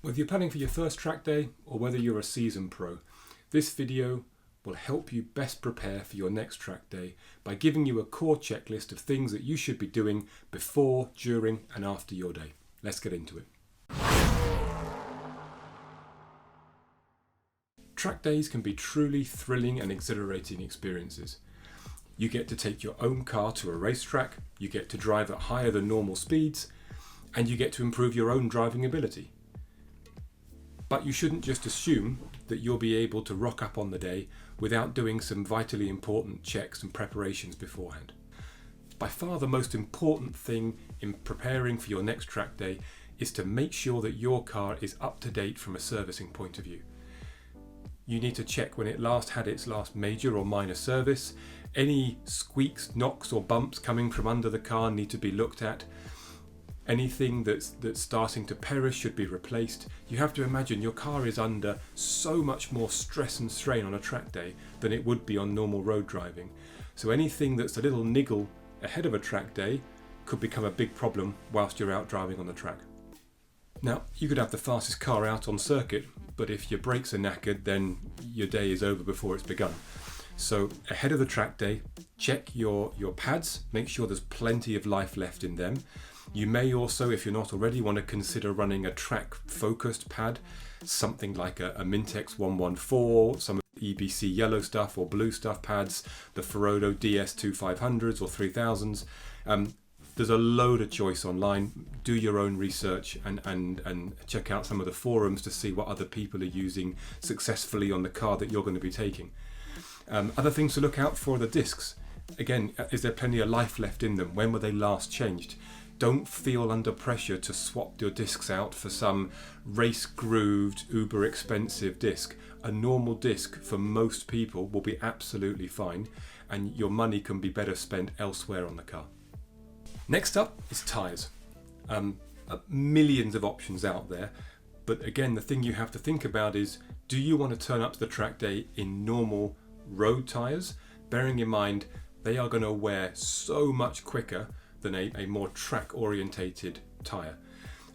Whether you're planning for your first track day or whether you're a seasoned pro, this video will help you best prepare for your next track day by giving you a core checklist of things that you should be doing before, during and after your day. Let's get into it. Track days can be truly thrilling and exhilarating experiences. You get to take your own car to a racetrack, you get to drive at higher than normal speeds, and you get to improve your own driving ability. But you shouldn't just assume that you'll be able to rock up on the day without doing some vitally important checks and preparations beforehand. By far the most important thing in preparing for your next track day is to make sure that your car is up to date from a servicing point of view. You need to check when it last had its last major or minor service. Any squeaks, knocks or bumps coming from under the car need to be looked at. Anything that's starting to perish should be replaced. You have to imagine your car is under so much more stress and strain on a track day than it would be on normal road driving. So anything that's a little niggle ahead of a track day could become a big problem whilst you're out driving on the track. Now, you could have the fastest car out on circuit, but if your brakes are knackered, then your day is over before it's begun. So ahead of the track day, check your pads, make sure there's plenty of life left in them. You may also, if you're not already, want to consider running a track-focused pad, something like a Mintex 114, some of the EBC yellow stuff or blue stuff pads, the Ferodo DS2500s or 3000s. There's a load of choice online. Do your own research and check out some of the forums to see what other people are using successfully on the car that you're going to be taking. Other things to look out for are the discs. Again, is there plenty of life left in them? When were they last changed? Don't feel under pressure to swap your discs out for some race grooved, uber expensive disc. A normal disc for most people will be absolutely fine, and your money can be better spent elsewhere on the car. Next up is tyres. Millions of options out there, but again, the thing you have to think about is, do you want to turn up to the track day in normal road tyres? Bearing in mind, they are going to wear so much quicker than a more track orientated tyre.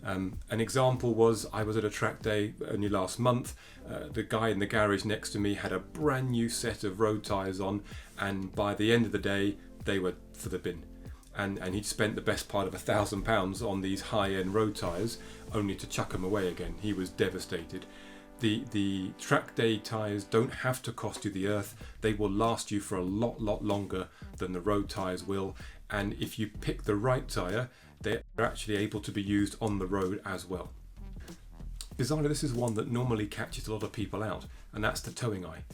An example was, I was at a track day only last month. The guy in the garage next to me had a brand new set of road tyres on, and by the end of the day they were for the bin, and he'd spent the best part of £1,000 on these high-end road tyres only to chuck them away again. He was devastated. The track day tyres don't have to cost you the earth. They will last you for a lot longer than the road tyres will, and if you pick the right tyre, they're actually able to be used on the road as well. Bizarrely, this is one that normally catches a lot of people out, and that's the towing eye.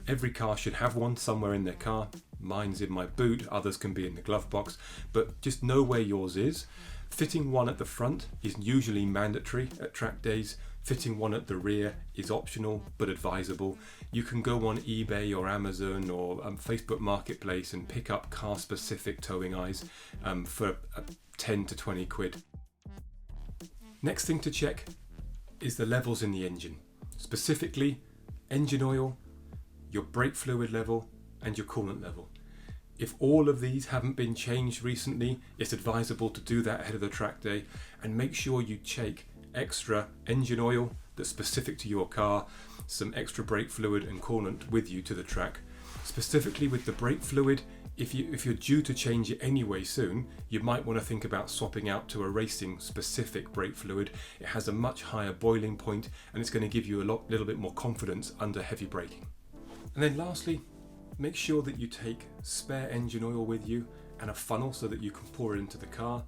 Every car should have one somewhere in their car. Mine's in my boot, others can be in the glove box, but just know where yours is. Fitting one at the front is usually mandatory at track days. Fitting one at the rear is optional but advisable. You can go on eBay or Amazon or Facebook Marketplace and pick up car-specific towing eyes for 10 to 20 quid. Next thing to check is the levels in the engine, specifically engine oil, your brake fluid level and your coolant level. If all of these haven't been changed recently, it's advisable to do that ahead of the track day, and make sure you take extra engine oil that's specific to your car, some extra brake fluid and coolant with you to the track. Specifically with the brake fluid, if you're due to change it anyway soon, you might want to think about swapping out to a racing specific brake fluid. It has a much higher boiling point and it's going to give you a little bit more confidence under heavy braking. And then lastly, make sure that you take spare engine oil with you and a funnel so that you can pour it into the car,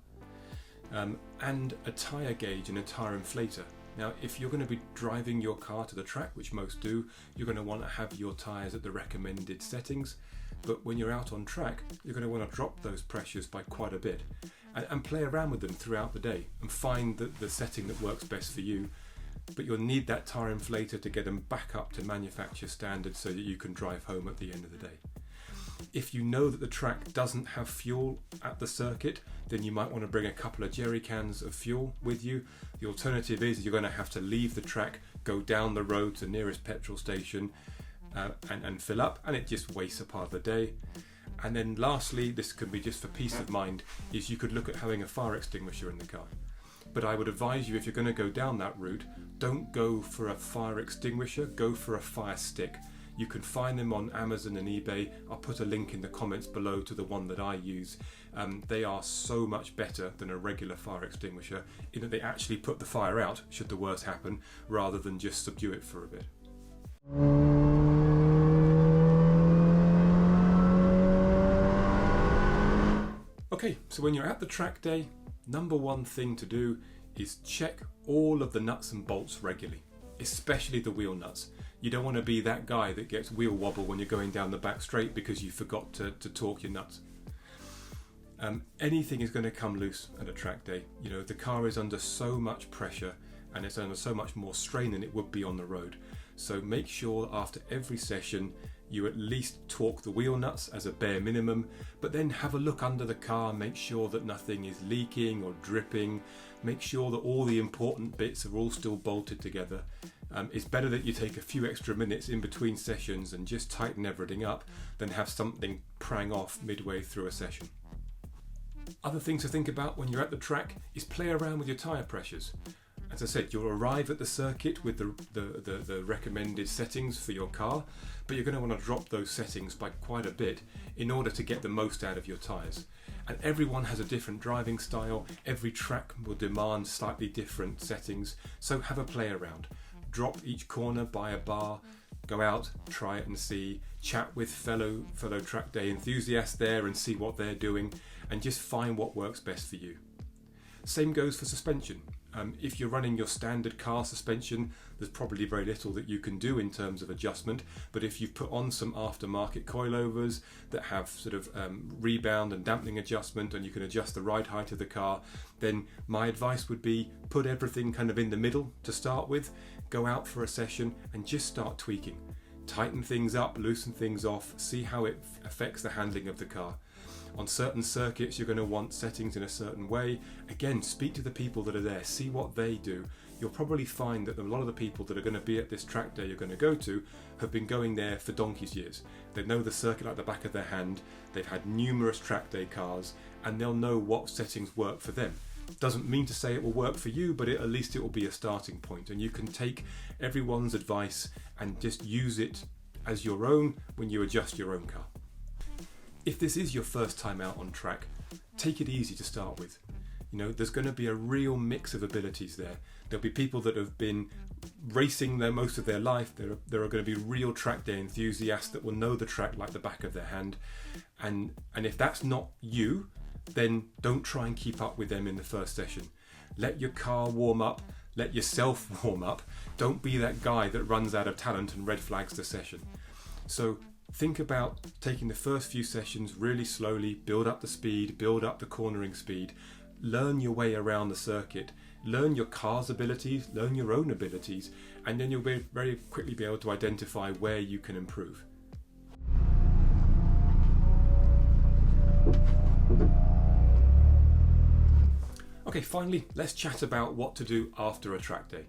and a tyre gauge and a tyre inflator. Now, if you're going to be driving your car to the track, which most do, you're going to want to have your tyres at the recommended settings, but when you're out on track, you're going to want to drop those pressures by quite a bit and play around with them throughout the day and find the setting that works best for you. But you'll need that tyre inflator to get them back up to manufacturer standards so that you can drive home at the end of the day. If you know that the track doesn't have fuel at the circuit, then you might want to bring a couple of jerry cans of fuel with you. The alternative is you're going to have to leave the track, go down the road to the nearest petrol station and fill up, and it just wastes a part of the day. And then lastly, this can be just for peace of mind, is you could look at having a fire extinguisher in the car. But I would advise you, if you're going to go down that route, don't go for a fire extinguisher, go for a fire stick. You can find them on Amazon and eBay. I'll put a link in the comments below to the one that I use. They are so much better than a regular fire extinguisher in that they actually put the fire out should the worst happen, rather than just subdue it for a bit. Okay, so when you're at the track day, number one thing to do is check all of the nuts and bolts regularly, especially the wheel nuts. You don't want to be that guy that gets wheel wobble when you're going down the back straight because you forgot to torque your nuts. Anything is going to come loose at a track day. You know, the car is under so much pressure and it's under so much more strain than it would be on the road. So make sure after every session you at least torque the wheel nuts as a bare minimum, but then have a look under the car, make sure that nothing is leaking or dripping, make sure that all the important bits are all still bolted together. It's better that you take a few extra minutes in between sessions and just tighten everything up than have something prang off midway through a session. Other things to think about when you're at the track is play around with your tyre pressures. As I said, you'll arrive at the circuit with the recommended settings for your car, but you're going to want to drop those settings by quite a bit in order to get the most out of your tyres. And everyone has a different driving style, every track will demand slightly different settings, so have a play around. Drop each corner by a bar, go out, try it and see, chat with fellow track day enthusiasts there and see what they're doing, and just find what works best for you. Same goes for suspension. If you're running your standard car suspension, there's probably very little that you can do in terms of adjustment, but if you've put on some aftermarket coilovers that have sort of rebound and dampening adjustment and you can adjust the ride height of the car, then my advice would be put everything kind of in the middle to start with, go out for a session and just start tweaking. Tighten things up, loosen things off, see how it affects the handling of the car. On certain circuits you're going to want settings in a certain way. Again, speak to the people that are there, see what they do. You'll probably find that a lot of the people that are going to be at this track day you're going to go to have been going there for donkey's years. They know the circuit like the back of their hand, they've had numerous track day cars, and they'll know what settings work for them. Doesn't mean to say it will work for you, but at least it will be a starting point, and you can take everyone's advice and just use it as your own when you adjust your own car. If this is your first time out on track, take it easy to start with. You know, there's going to be a real mix of abilities there. There'll be people that have been racing there most of their life. There are going to be real track day enthusiasts that will know the track like the back of their hand. And if that's not you, then don't try and keep up with them in the first session. Let your car warm up, let yourself warm up. Don't be that guy that runs out of talent and red flags the session. So think about taking the first few sessions really slowly, build up the speed, build up the cornering speed, learn your way around the circuit, learn your car's abilities, learn your own abilities, and then you'll very quickly be able to identify where you can improve. Okay, finally, let's chat about what to do after a track day.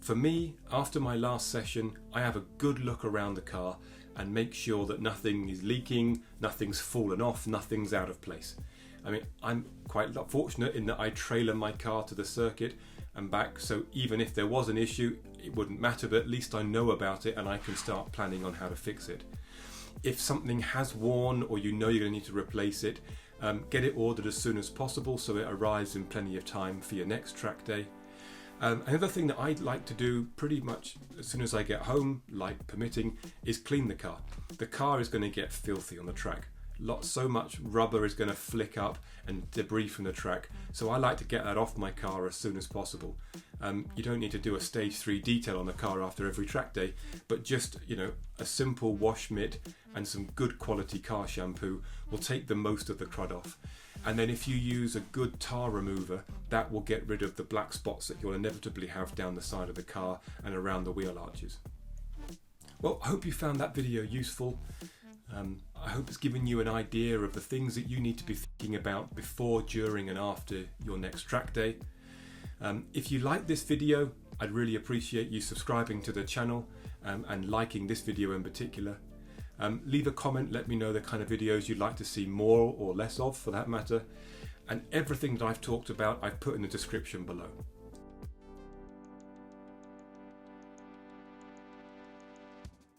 For me, after my last session, I have a good look around the car and make sure that nothing is leaking, nothing's fallen off, nothing's out of place. I mean, I'm quite fortunate in that I trailer my car to the circuit and back, so even if there was an issue, it wouldn't matter, but at least I know about it and I can start planning on how to fix it. If something has worn or you know you're going to need to replace it, get it ordered as soon as possible so it arrives in plenty of time for your next track day. Another thing that I'd like to do pretty much as soon as I get home, light permitting, is clean the car. The car is going to get filthy on the track. So much rubber is going to flick up and debris from the track, so I like to get that off my car as soon as possible. You don't need to do a stage 3 detail on the car after every track day, but just, you know, a simple wash mitt and some good quality car shampoo will take the most of the crud off. And then if you use a good tar remover, that will get rid of the black spots that you'll inevitably have down the side of the car and around the wheel arches. Well, I hope you found that video useful. I hope it's given you an idea of the things that you need to be thinking about before, during and after your next track day. If you like this video, I'd really appreciate you subscribing to the channel and liking this video in particular. Leave a comment, let me know the kind of videos you'd like to see more or less of for that matter. and everything that I've talked about I've put in the description below.